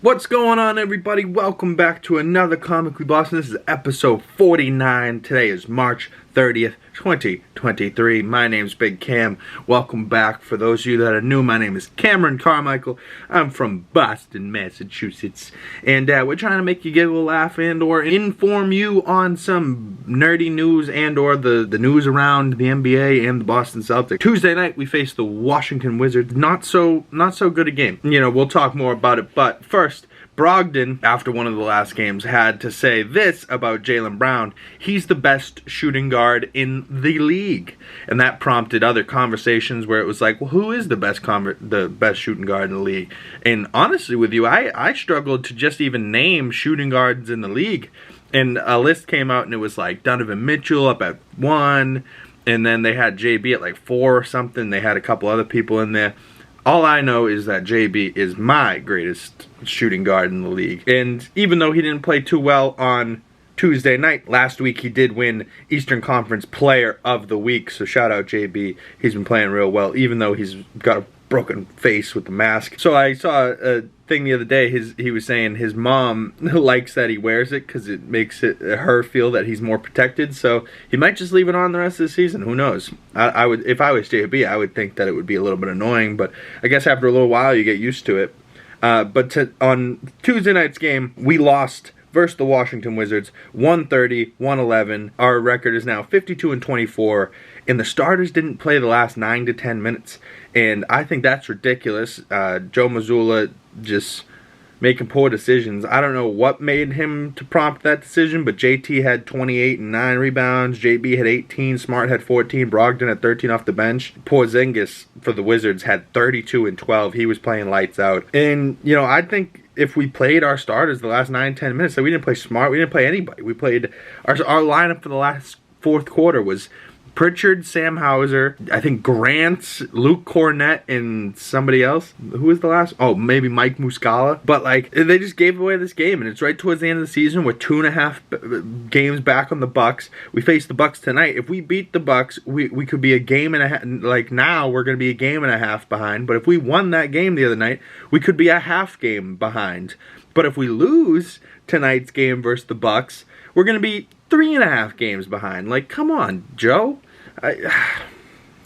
What's going on, everybody? Welcome back to another Comically Boston. This is episode 49. Today is March 30th, 2023. My name's Big Cam. Welcome back. For those of you that are new, my name is Cameron Carmichael. I'm from Boston, Massachusetts. And we're trying to make you giggle, laugh, and or inform you on some nerdy news and or the news around the NBA and the Boston Celtics. Tuesday night, we faced the Washington Wizards. Not so good a game. You know, we'll talk more about it. But first, Brogdon, after one of the last games, had to say this about Jaylen Brown: he's the best shooting guard in the league. And that prompted other conversations where it was like, well, who is the best shooting guard in the league? And honestly with you, I struggled to just even name shooting guards in the league. And a list came out and it was like Donovan Mitchell up at 1, and then they had JB at like 4 or something. They had a couple other people in there. All I know is that JB is my greatest shooting guard in the league. And even though he didn't play too well on Tuesday night, last week he did win Eastern Conference Player of the Week. So shout out JB. He's been playing real well, even though he's got a broken face with the mask. So I saw a thing the other day. He was saying his mom likes that he wears it because it makes her feel that he's more protected. So he might just leave it on the rest of the season. Who knows? I would, if I was JB, I would think that it would be a little bit annoying, but I guess after a little while you get used to it. On Tuesday night's game, we lost versus the Washington Wizards, 130-111. Our record is now 52-24, and the starters didn't play the last 9 to 10 minutes. And I think that's ridiculous. Joe Mazzulla just making poor decisions. I don't know what made him to prompt that decision, but JT had 28 and 9 rebounds. JB had 18. Smart had 14. Brogdon had 13 off the bench. Porzingis for the Wizards had 32 and 12. He was playing lights out. And, you know, I think if we played our starters the last 9-10 minutes, so we didn't play Smart, we didn't play anybody. We played our lineup for the last fourth quarter was Pritchard, Sam Hauser, I think Grant, Luke Cornett, and somebody else. Who was the last? Oh, maybe Mike Muscala. But, like, they just gave away this game, and it's right towards the end of the season. We're 2.5 games back on the Bucks. We face the Bucks tonight. If we beat the Bucks, we could be a game and a half. Like, now we're going to be a game and a half behind. But if we won that game the other night, we could be a half game behind. But if we lose tonight's game versus the Bucks, we're going to be 3.5 games behind. Like, come on, Joe. I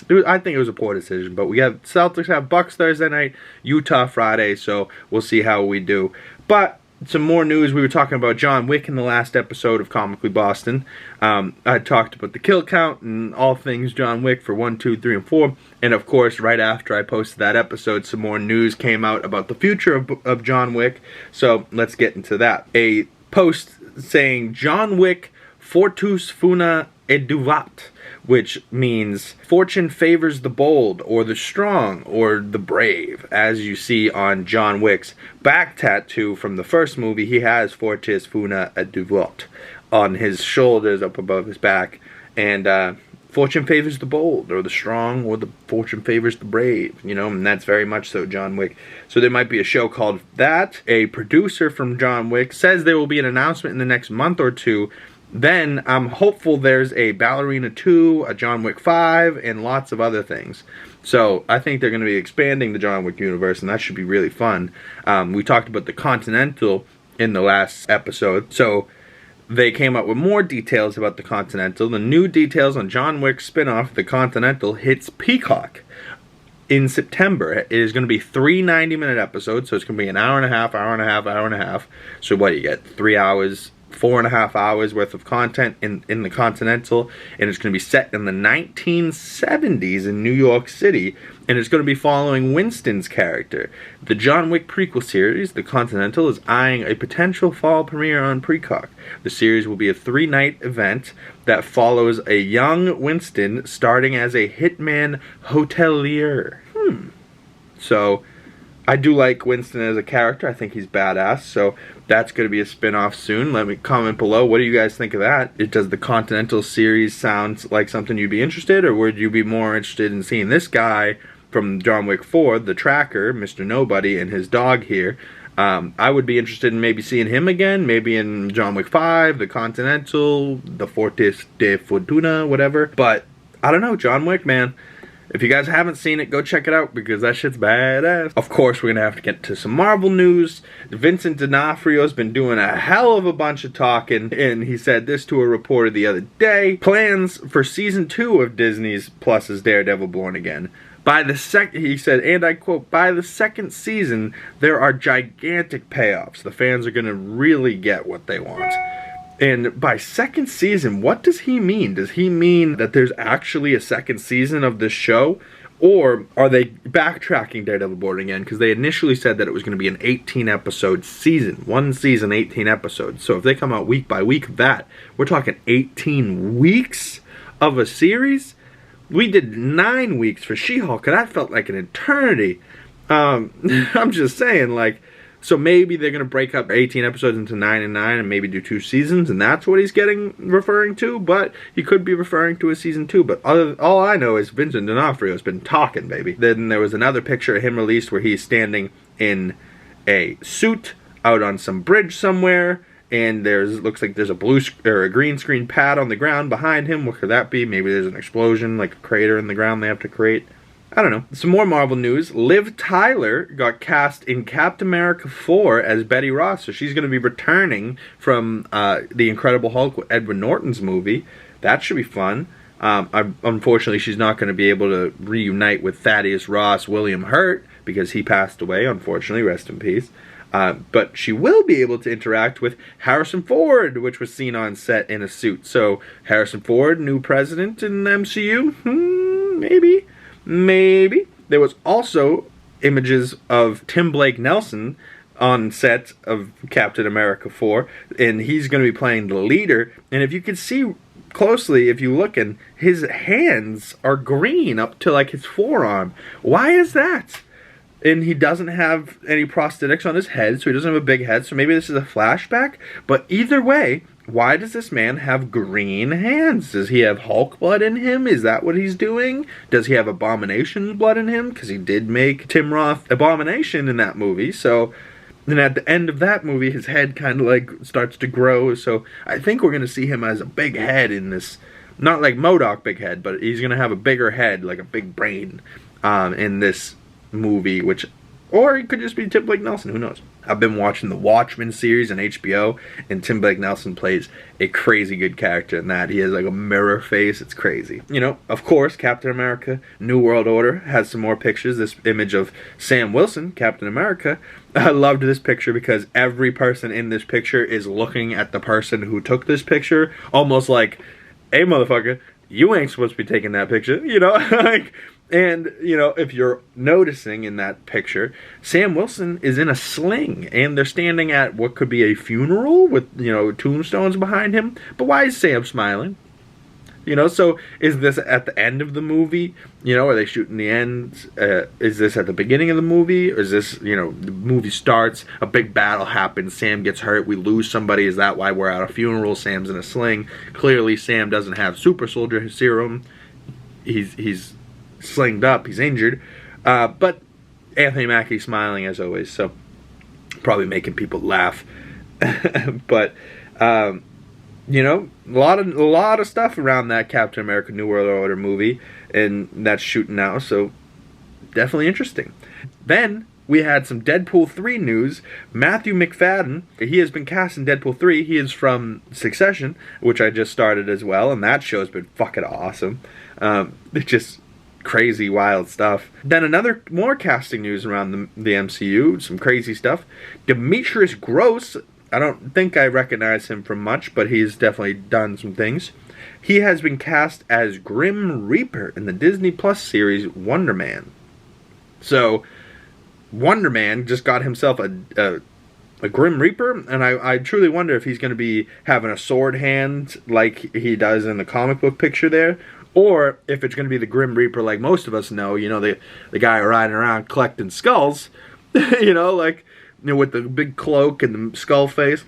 think it was a poor decision, but we have Celtics have Bucks Thursday night, Utah Friday, so we'll see how we do. But some more news. We were talking about John Wick in the last episode of Comically Boston. I talked about the kill count and all things John Wick for 1, 2, 3, and 4. And of course, right after I posted that episode, some more news came out about the future of John Wick. So let's get into that. A post saying John Wick Fortus Funa Eduvat, which means fortune favors the bold, or the strong, or the brave. As you see on John Wick's back tattoo from the first movie, he has Fortis Funa Eduvat on his shoulders up above his back. And fortune favors the bold, or the strong, or the fortune favors the brave. You know, and that's very much so John Wick. So there might be a show called that. A producer from John Wick says there will be an announcement in the next month or two. Then I'm hopeful there's a Ballerina 2, a John Wick 5, and lots of other things. So I think they're going to be expanding the John Wick universe, and that should be really fun. We talked about the Continental in the last episode, so they came up with more details about the Continental. The new details on John Wick's spinoff, the Continental, hits Peacock in September. It is going to be 3 90-minute episodes, so it's going to be an hour and a half, hour and a half, hour and a half. So what, you get 3 hours, 4.5 hours worth of content in the Continental, and it's going to be set in the 1970s in New York City, and it's going to be following Winston's character. The John Wick prequel series, The Continental, is eyeing a potential fall premiere on Peacock. The series will be a 3-night event that follows a young Winston starting as a hitman hotelier. So I do like Winston as a character. I think he's badass, so that's going to be a spin-off soon. Let me comment below. What do you guys think of that? Does the Continental series sound like something you'd be interested, or would you be more interested in seeing this guy from John Wick 4, the tracker, Mr. Nobody, and his dog here? I would be interested in maybe seeing him again, maybe in John Wick 5, the Continental, the Fortis de Fortuna, whatever. But I don't know, John Wick, man. If you guys haven't seen it, go check it out because that shit's badass. Of course, we're gonna have to get to some Marvel news. Vincent D'Onofrio's been doing a hell of a bunch of talking, and he said this to a reporter the other day. Plans for season 2 of Disney's Plus's Daredevil Born Again. He said, and I quote, by the second season, there are gigantic payoffs. The fans are going to really get what they want. And by second season, what does he mean? Does he mean that there's actually a second season of this show? Or are they backtracking Daredevil Born Again? Because they initially said that it was going to be an 18-episode season. 1 season, 18 episodes. So if they come out week by week of that, we're talking 18 weeks of a series? We did 9 weeks for She-Hulk, and that felt like an eternity. I'm just saying, like, so maybe they're going to break up 18 episodes into 9 and 9 and maybe do 2 seasons, and that's what he's referring to, but he could be referring to a season 2. But all I know is Vincent D'Onofrio's been talking, baby. Then there was another picture of him released where he's standing in a suit out on some bridge somewhere, and looks like there's a green screen pad on the ground behind him. What could that be? Maybe there's an explosion, like a crater in the ground they have to create. I don't know. Some more Marvel news. Liv Tyler got cast in Captain America 4 as Betty Ross. So she's going to be returning from the Incredible Hulk with Edward Norton's movie. That should be fun. Unfortunately, she's not going to be able to reunite with Thaddeus Ross, William Hurt, because he passed away, unfortunately. Rest in peace. But she will be able to interact with Harrison Ford, which was seen on set in a suit. So, Harrison Ford, new president in the MCU? Maybe. There was also images of Tim Blake Nelson on set of Captain America 4, and he's going to be playing the leader. And if you can see closely, if you look, and his hands are green up to like his forearm. Why is that? And he doesn't have any prosthetics on his head, so he doesn't have a big head, so maybe this is a flashback. But either way, why does this man have green hands? Does he have Hulk blood in him? Is that what he's doing? Does he have Abomination's blood in him? Because he did make Tim Roth Abomination in that movie. So then at the end of that movie, his head kind of like starts to grow. So I think we're going to see him as a big head in this. Not like MODOK big head, but he's going to have a bigger head, like a big brain in this movie, or he could just be Tim Blake Nelson, who knows. I've been watching the Watchmen series on HBO, and Tim Blake Nelson plays a crazy good character in that. He has like a mirror face, it's crazy. You know, of course, Captain America, New World Order has some more pictures. This image of Sam Wilson, Captain America. I loved this picture because every person in this picture is looking at the person who took this picture, almost like, hey motherfucker, you ain't supposed to be taking that picture, you know? Like, and, you know, if you're noticing in that picture, Sam Wilson is in a sling, and they're standing at what could be a funeral with, you know, tombstones behind him. But why is Sam smiling? You know, so is this at the end of the movie? You know, are they shooting the end? Is this at the beginning of the movie? Or is this, you know, the movie starts, a big battle happens, Sam gets hurt, we lose somebody, is that why we're at a funeral, Sam's in a sling? Clearly Sam doesn't have super soldier serum. He's slinged up, he's injured, but Anthony Mackie's smiling as always, so probably making people laugh. But you know, a lot of stuff around that Captain America New World Order movie, and that's shooting now, so definitely interesting. Then we had some Deadpool 3 news. Matthew McFadden, he has been cast in Deadpool 3. He is from Succession, which I just started as well, and that show's been fucking awesome. It's just crazy, wild stuff. Then more casting news around the MCU, some crazy stuff. Demetrius Gross, I don't think I recognize him from much, but he's definitely done some things. He has been cast as Grim Reaper in the Disney Plus series Wonder Man. So, Wonder Man just got himself a Grim Reaper, and I truly wonder if he's going to be having a sword hand like he does in the comic book picture there, or if it's going to be the Grim Reaper like most of us know, you know, the guy riding around collecting skulls, you know, like, you know, with the big cloak and the skull face.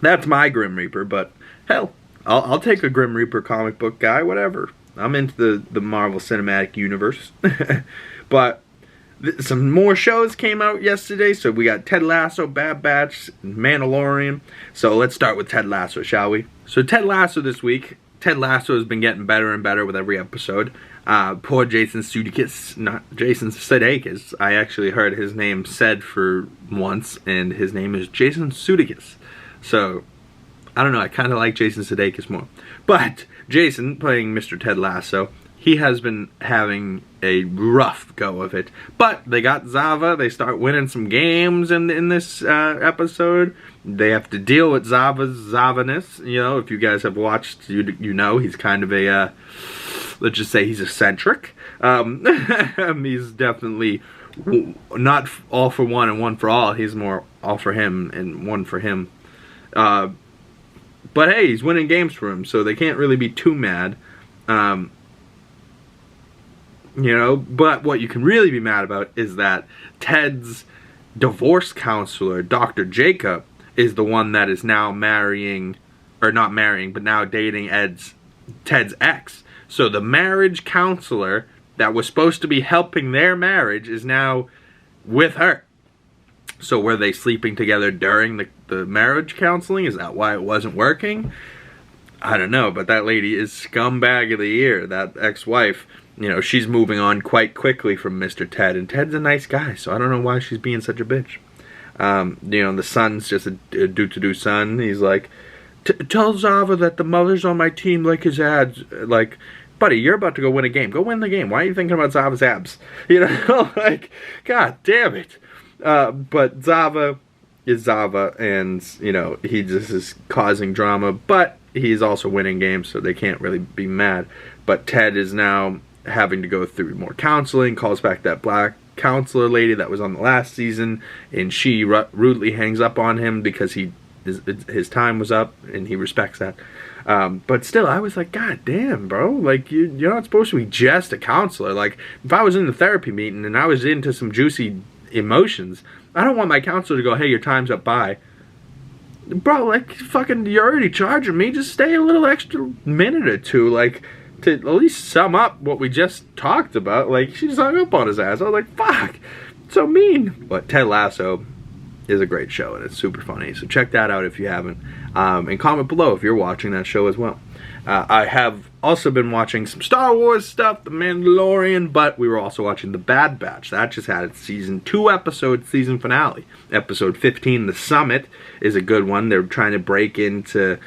That's my Grim Reaper, but hell, I'll take a Grim Reaper comic book guy, whatever. I'm into the Marvel Cinematic Universe. But some more shows came out yesterday, so we got Ted Lasso, Bad Batch, Mandalorian. So let's start with Ted Lasso, shall we? So Ted Lasso this week. Ted Lasso has been getting better and better with every episode. Poor Jason Sudeikis, not Jason Sudeikis. I actually heard his name said for once, and his name is Jason Sudeikis. So, I don't know, I kind of like Jason Sudeikis more. But, Jason, playing Mr. Ted Lasso, he has been having a rough go of it. But they got Zava, they start winning some games in this episode. They have to deal with Zava's Zavaness. You know, if you guys have watched, you know he's kind of a... let's just say he's eccentric. He's definitely not all for one and one for all. He's more all for him and one for him. But hey, he's winning games for him, so they can't really be too mad. You know, but what you can really be mad about is that Ted's divorce counselor, Dr. Jacob, is the one that is now marrying, or not marrying, but now dating Ted's ex. So the marriage counselor that was supposed to be helping their marriage is now with her. So were they sleeping together during the marriage counseling? Is that why it wasn't working? I don't know, but that lady is scumbag of the year. That ex-wife, you know, she's moving on quite quickly from Mr. Ted. And Ted's a nice guy, so I don't know why she's being such a bitch. You know, the son's just a do-to-do son. He's like, tell Zava that the mothers on my team like his ads. Like, buddy, you're about to go win a game. Go win the game. Why are you thinking about Zava's abs? You know, like, god damn it. But Zava is Zava, and, you know, he just is causing drama. But he's also winning games, so they can't really be mad. But Ted is now having to go through more counseling, calls back that black counselor lady that was on the last season, and she rudely hangs up on him because his time was up, and he respects that. But still, I was like, god damn, bro, like, you're not supposed to be just a counselor. Like, if I was in the therapy meeting and I was into some juicy emotions, I don't want my counselor to go, hey, your time's up, bye. Bro, like, fucking, you're already charging me, just stay a little extra minute or two, like, to at least sum up what we just talked about. Like, she just hung up on his ass. I was like, fuck, so mean. But Ted Lasso is a great show, and it's super funny, so check that out if you haven't. And comment below if you're watching that show as well. I have also been watching some Star Wars stuff, The Mandalorian, but we were also watching The Bad Batch. That just had its season 2 episode season finale. Episode 15, The Summit, is a good one. They're trying to break into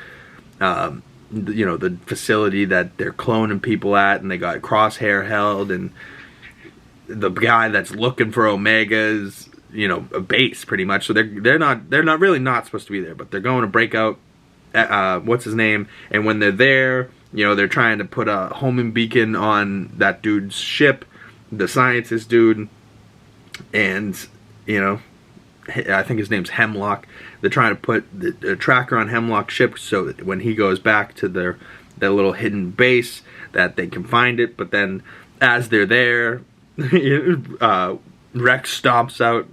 you know, the facility that they're cloning people at, and they got Crosshair held, and the guy that's looking for Omega's, you know, a base pretty much. So they're not really not supposed to be there, but they're going to break out what's his name, and when they're there, you know, they're trying to put a homing beacon on that dude's ship, the scientist dude, and, you know, I think his name's Hemlock. They're trying to put the tracker on Hemlock's ship so that when he goes back to their little hidden base, that they can find it. But then, as they're there, Rex stomps out,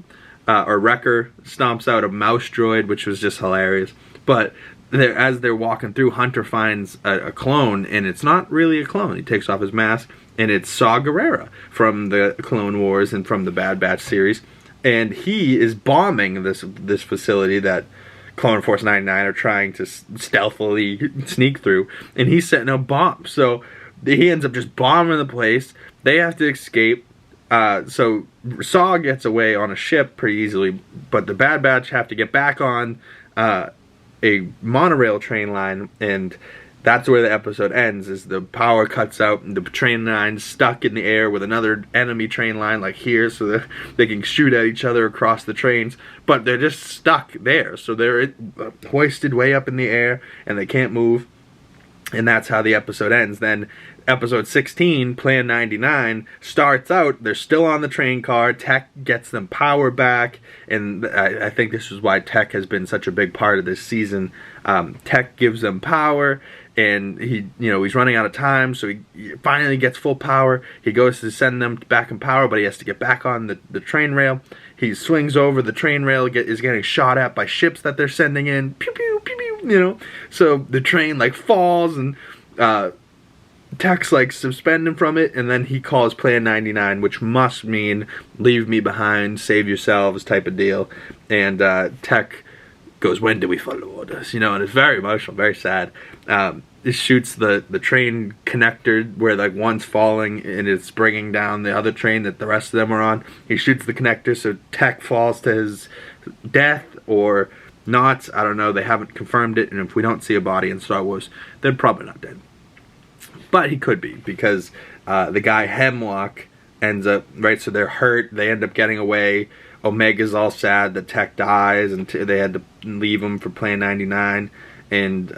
or Wrecker stomps out a mouse droid, which was just hilarious. But as they're walking through, Hunter finds a clone, and it's not really a clone. He takes off his mask, and it's Saw Gerrera from the Clone Wars and from the Bad Batch series. And he is bombing this facility that Clone Force 99 are trying to stealthily sneak through, and he's setting up bombs. So he ends up just bombing the place. They have to escape. So Saw gets away on a ship pretty easily, but the Bad Batch have to get back on a monorail train line, and that's where the episode ends, is the power cuts out and the train line's stuck in the air with another enemy train line like here, so that they can shoot at each other across the trains, but they're just stuck there. So they're hoisted way up in the air and they can't move, and that's how the episode ends. Then episode 16, Plan 99, starts out, they're still on the train car, Tech gets them power back, and I think this is why Tech has been such a big part of this season. Tech gives them power, and he's running out of time, so he finally gets full power. He goes to send them back in power, but he has to get back on the train rail. He swings over the train rail, is getting shot at by ships that they're sending in, pew pew pew pew, you know. So the train like falls, and Tech's like suspended from it, and then he calls Plan 99, which must mean leave me behind, save yourselves type of deal. And Tech goes, "When do we follow orders?" You know, and it's very emotional, very sad. It shoots the train connector where like one's falling and it's bringing down the other train that the rest of them are on. He shoots the connector so Tech falls to his death or not. I don't know. They haven't confirmed it, and if we don't see a body in Star Wars, they're probably not dead. But he could be, because the guy Hemlock ends up, right, so they're hurt. They end up getting away. Omega's all sad that Tech dies, and they had to leave him for Plan 99. And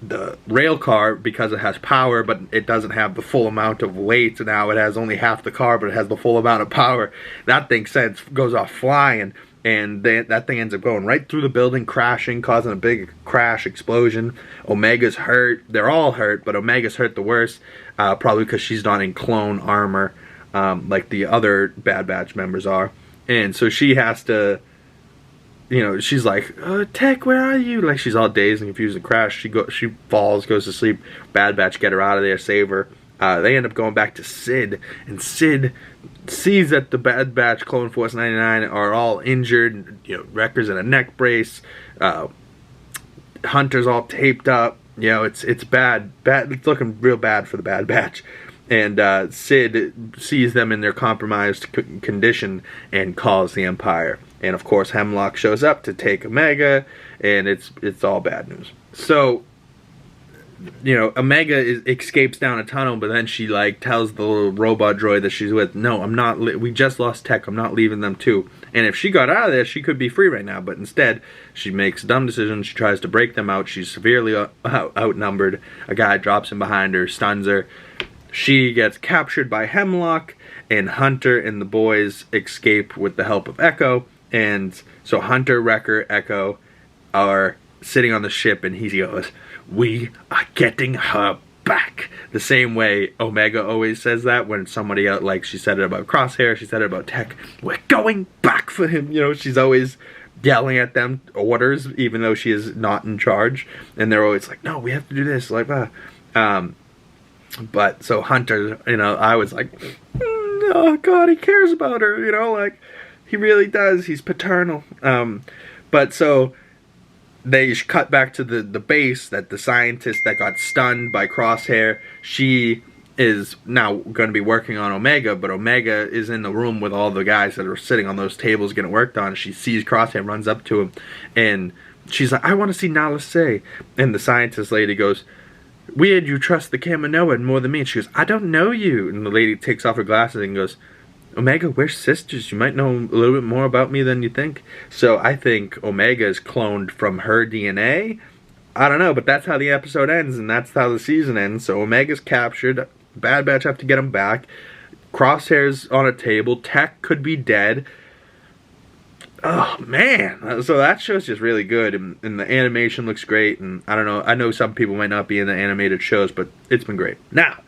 the rail car, because it has power, but it doesn't have the full amount of weight, so now it has only half the car, but it has the full amount of power. That thing goes off flying, and that thing ends up going right through the building, crashing, causing a big crash explosion. Omega's hurt. They're all hurt, but Omega's hurt the worst, probably because she's not in clone armor like the other Bad Batch members are. And so she has to, you know, she's like, Tech, where are you? Like, she's all dazed and confused and crashed. She falls, goes to sleep. Bad Batch get her out of there, save her. They end up going back to Sid, and Sid sees that the Bad Batch Clone Force 99 are all injured. You know, Wrecker's in a neck brace. Hunter's all taped up. You know, it's bad. It's looking real bad for the Bad Batch. And Sid sees them in their compromised condition and calls the Empire. And of course, Hemlock shows up to take Omega, and it's all bad news. So, you know, Omega escapes down a tunnel, but then she like tells the little robot droid that she's with, "No, I'm not. We just lost Tech. I'm not leaving them too." And if she got out of there, she could be free right now. But instead, she makes a dumb decision. She tries to break them out. She's severely outnumbered. A guy drops in behind her, stuns her. She gets captured by Hemlock, and Hunter and the boys escape with the help of Echo. And so Hunter, Wrecker, Echo are sitting on the ship, and he goes, "We are getting her back." The same way Omega always says that when somebody else, like she said it about Crosshair, she said it about Tech, "We're going back for him." You know, she's always yelling at them orders, even though she is not in charge. And they're always like, "No, we have to do this." Like, but so Hunter, you know, I was like, oh God, he cares about her, you know, like he really does. He's paternal. But so they cut back to the base that the scientist that got stunned by Crosshair, she is now going to be working on Omega, but Omega is in the room with all the guys that are sitting on those tables getting worked on. She sees Crosshair, runs up to him, and she's like, "I want to see Nala Se." And the scientist lady goes, "Weird, you trust the Kaminoan more than me." And she goes, "I don't know you." And the lady takes off her glasses and goes, "Omega, we're sisters. You might know a little bit more about me than you think." So I think Omega is cloned from her DNA. I don't know, but that's how the episode ends, and that's how the season ends. So Omega's captured. Bad Batch have to get him back. Crosshair's on a table. Tech could be dead. Oh, man. So that show's just really good, and the animation looks great, and I don't know. I know some people might not be into animated shows, but it's been great. Now,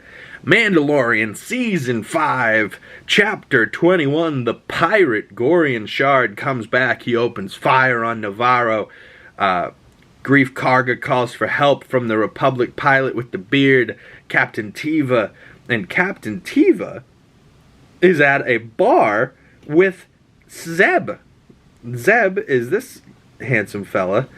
Mandalorian Season 5, Chapter 21, the pirate Gorian Shard comes back. He opens fire on Navarro. Grief Karga calls for help from the Republic pilot with the beard, Captain Teva. And Captain Teva is at a bar with Zeb. Zeb is this handsome fella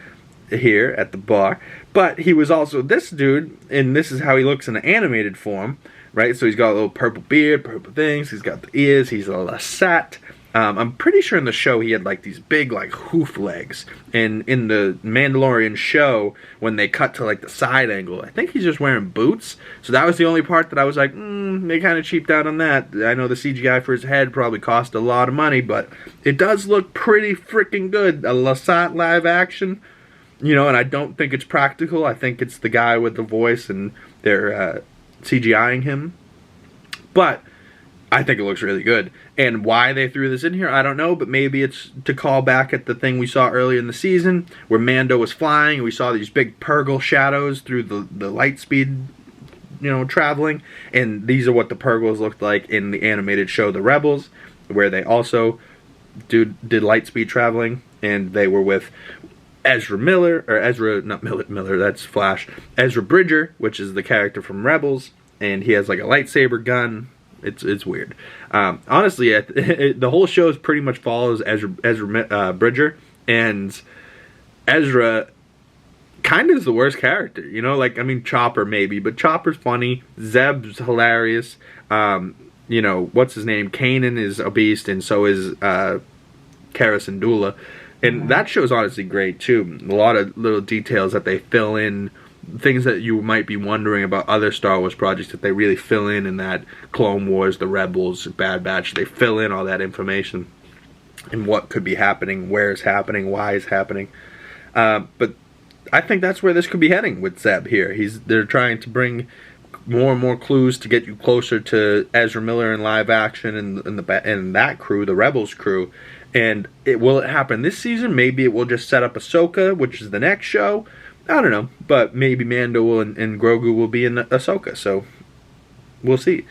here at the bar, but he was also this dude, and this is how he looks in an animated form, right? So he's got a little purple beard, purple things, he's got the ears, he's a Lasat. I'm pretty sure in the show he had like these big like hoof legs, and in the Mandalorian show when they cut to like the side angle, I think he's just wearing boots. So that was the only part that I was like, they kind of cheaped out on that. I know the CGI for his head probably cost a lot of money, but it does look pretty freaking good. A Lasat live action, you know, and I don't think it's practical. I think it's the guy with the voice and they're CGIing him, but I think it looks really good. And why they threw this in here, I don't know, but maybe it's to call back at the thing we saw earlier in the season where Mando was flying and we saw these big Purgle shadows through the light speed, you know, traveling. And these are what the Purgles looked like in the animated show The Rebels, where they also did light speed traveling, and they were with Ezra Miller, that's Flash. Ezra Bridger, which is the character from Rebels, and he has like a lightsaber gun. It's weird. Honestly, the whole show pretty much follows Ezra Bridger, and Ezra kind of is the worst character, you know? Like, I mean, Chopper maybe, but Chopper's funny. Zeb's hilarious. You know, what's his name? Kanan is a beast, and so is Kara Syndulla. And that show's honestly great, too. A lot of little details that they fill in, things that you might be wondering about other Star Wars projects that they really fill in that Clone Wars, the Rebels, Bad Batch. They fill in all that information and what could be happening, where it's happening, why it's happening. But I think that's where this could be heading with Zeb here. They're trying to bring more and more clues to get you closer to Ezra Miller in live action and that crew, the Rebels crew. And will it happen this season? Maybe it will just set up Ahsoka, which is the next show. I don't know. But maybe Mando and Grogu will be in Ahsoka. So we'll see.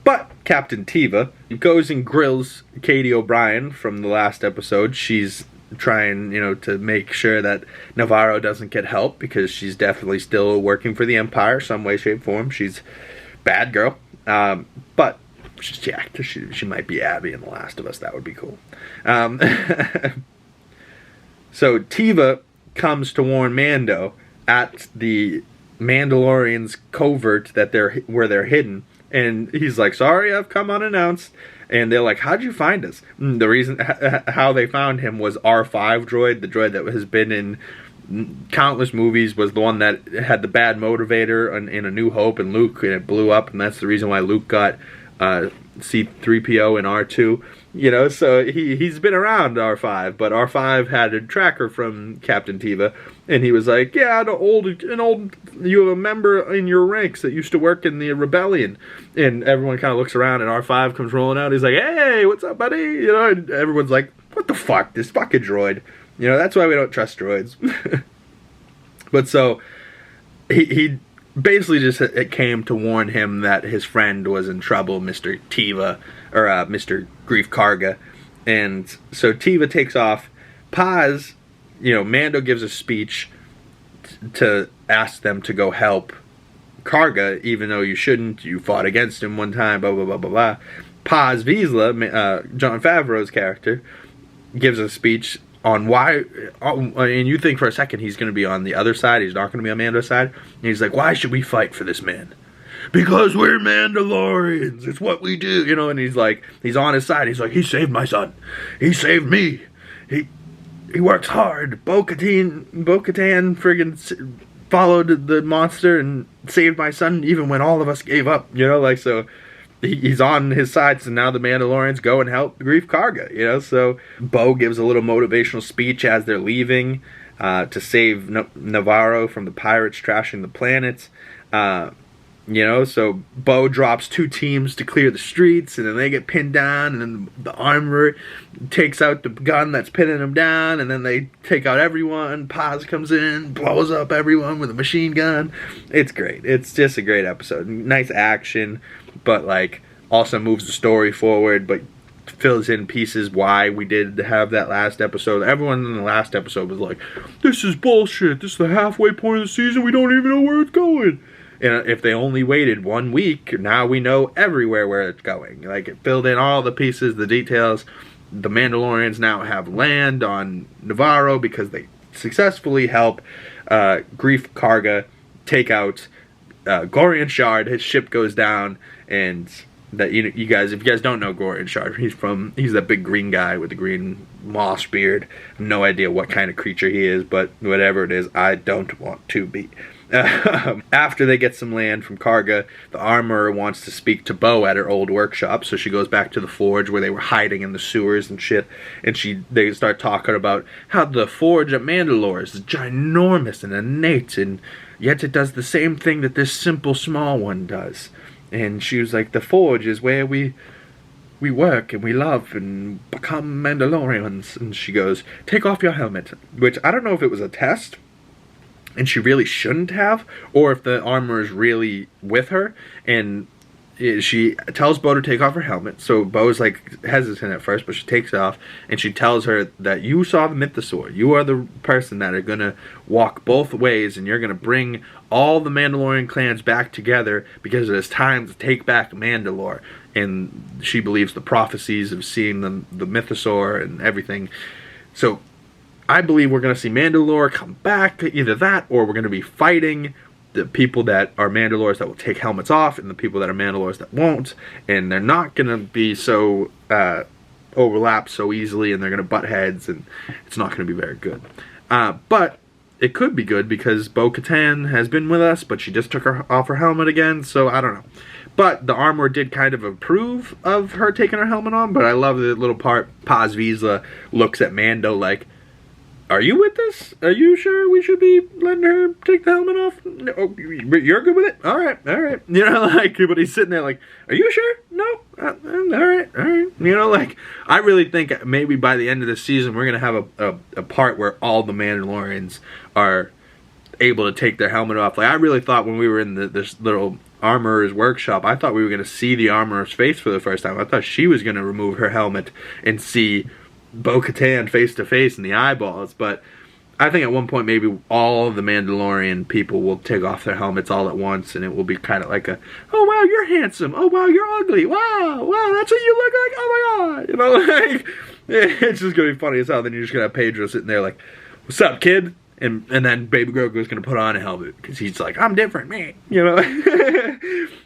But Captain Teva goes and grills Katie O'Brien from the last episode. She's trying, you know, to make sure that Navarro doesn't get help, because she's definitely still working for the Empire some way, shape, form. She's bad girl, but she's jacked. She might be Abby in The Last of Us. That would be cool. So Teva comes to warn Mando at the Mandalorians covert that where they're hidden, and he's like, "Sorry, I've come unannounced." And they're like, "How'd you find us?" The reason how they found him was R5 droid, the droid that has been in countless movies, was the one that had the bad motivator in A New Hope and Luke, and it blew up, and that's the reason why Luke got C-3PO and R2. You know, so he's been around R5, but R5 had a tracker from Captain Teva, and he was like, "Yeah, an old, you have a member in your ranks that used to work in the rebellion." And everyone kind of looks around, and R5 comes rolling out. He's like, "Hey, what's up, buddy?" You know, and everyone's like, "What the fuck? This fucking droid." You know, that's why we don't trust droids. But so he basically just came to warn him that his friend was in trouble, Mr. Teva, or Mr. Grief Karga. And so Teva takes off. Paz, you know, Mando gives a speech to ask them to go help Karga, even though you shouldn't. You fought against him one time, blah, blah, blah, blah, blah. Paz Vizsla, Jon Favreau's character, gives a speech on why, and you think for a second he's going to be on the other side, he's not going to be on Mando's side, and he's like, "Why should we fight for this man? Because we're Mandalorians, it's what we do," you know, and he's like, he's on his side, he's like, "He saved my son, he saved me, he works hard, Bo-Katan friggin' followed the monster and saved my son even when all of us gave up," you know, like, so he's on his side, so now the Mandalorians go and help Grief Karga, you know. So Bo gives a little motivational speech as they're leaving to save Navarro from the pirates trashing the planet. You know, so Bo drops 2 teams to clear the streets, and then they get pinned down, and then the armorer takes out the gun that's pinning them down, and then they take out everyone. Paz comes in, blows up everyone with a machine gun. It's great. It's just a great episode. Nice action, but like also moves the story forward, but fills in pieces why we did have that last episode. Everyone in the last episode was like, "This is bullshit. This is the halfway point of the season. We don't even know where it's going." And if they only waited 1 week, now we know everywhere where it's going. Like, it filled in all the pieces, the details. The Mandalorians now have land on Navarro because they successfully help Grief Karga take out Gorian Shard. His ship goes down, and that you guys, if you guys don't know Gorian Shard, he's that big green guy with the green moss beard. No idea what kind of creature he is, but whatever it is, I don't want to be. After they get some land from Karga, the armorer wants to speak to Bo at her old workshop, so she goes back to the forge where they were hiding in the sewers and shit, and they start talking about how the forge at Mandalore is ginormous and innate, and yet it does the same thing that this simple small one does. And she was like, "The forge is where we work and we love and become Mandalorians." And she goes, "Take off your helmet," which I don't know if it was a test and she really shouldn't have, or if the armor is really with her, and she tells Bo to take off her helmet. So Bo's like hesitant at first, but she takes it off, and she tells her that you saw the mythosaur. You are the person that are gonna walk both ways, and you're gonna bring all the Mandalorian clans back together because it is time to take back Mandalore. And she believes the prophecies of seeing the mythosaur and everything. So I believe we're going to see Mandalore come back, either that or we're going to be fighting the people that are Mandalores that will take helmets off and the people that are Mandalores that won't, and they're not going to be so overlap so easily, and they're going to butt heads, and it's not going to be very good. But it could be good because Bo-Katan has been with us, but she just took off her helmet again, so I don't know. But the armor did kind of approve of her taking her helmet on, but I love the little part Paz Vizsla looks at Mando like, are you with this? Are you sure we should be letting her take the helmet off? No, you're good with it? All right. You know, like, but he's sitting there like, are you sure? No? All right. You know, like, I really think maybe by the end of the season, we're going to have a part where all the Mandalorians are able to take their helmet off. Like, I really thought when we were in this little armorer's workshop, I thought we were going to see the armorer's face for the first time. I thought she was going to remove her helmet and see Bo-Katan face to face in the eyeballs, but I think at one point maybe all of the Mandalorian people will take off their helmets all at once, and it will be kind of like a, oh wow, you're handsome, oh wow, you're ugly, wow, that's what you look like, oh my god, you know, like, it's just gonna be funny as hell. Then you're just gonna have Pedro sitting there like, what's up, kid? And then Baby Grogu's gonna put on a helmet because he's like, I'm different, man, you know.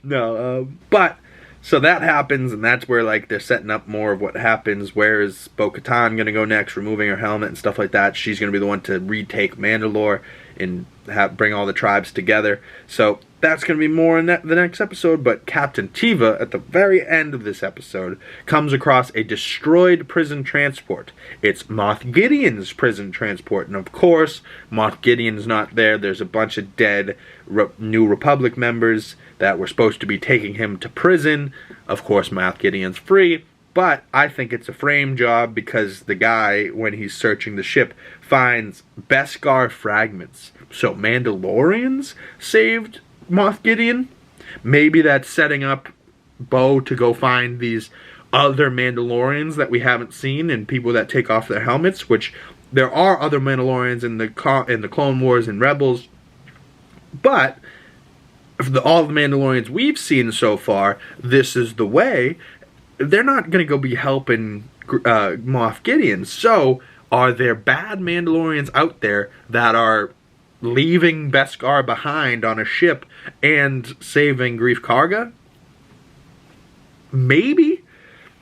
No, but so that happens, and that's where, like, they're setting up more of what happens. Where is Bo-Katan going to go next, removing her helmet and stuff like that? She's going to be the one to retake Mandalore and bring all the tribes together. So that's going to be more in the next episode. But Captain Teva, at the very end of this episode, comes across a destroyed prison transport. It's Moff Gideon's prison transport. And, of course, Moff Gideon's not there. There's a bunch of dead New Republic members that were supposed to be taking him to prison. Of course, Moff Gideon's free, but I think it's a frame job because the guy, when he's searching the ship, finds Beskar fragments. So Mandalorians saved Moff Gideon? Maybe that's setting up Bo to go find these other Mandalorians that we haven't seen and people that take off their helmets, which there are other Mandalorians in the Clone Wars and Rebels, but all the Mandalorians we've seen so far, this is the way. They're not going to go be helping Moff Gideon. So, are there bad Mandalorians out there that are leaving Beskar behind on a ship and saving Greef Karga? Maybe,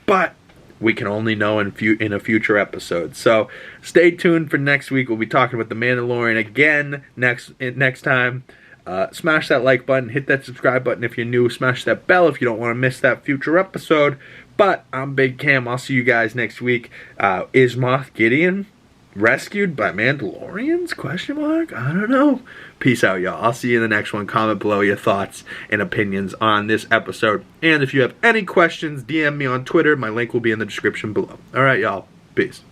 but we can only know in a future episode. So, stay tuned for next week. We'll be talking about the Mandalorian again next time. Smash that like button, hit that subscribe button if you're new, smash that bell if you don't want to miss that future episode. But I'm Big Cam, I'll see you guys next week. Is Moff Gideon rescued by Mandalorians? Question mark? I don't know. Peace out, y'all. I'll see you in the next one. Comment below your thoughts and opinions on this episode. And if you have any questions, DM me on Twitter. My link will be in the description below. Alright, y'all. Peace.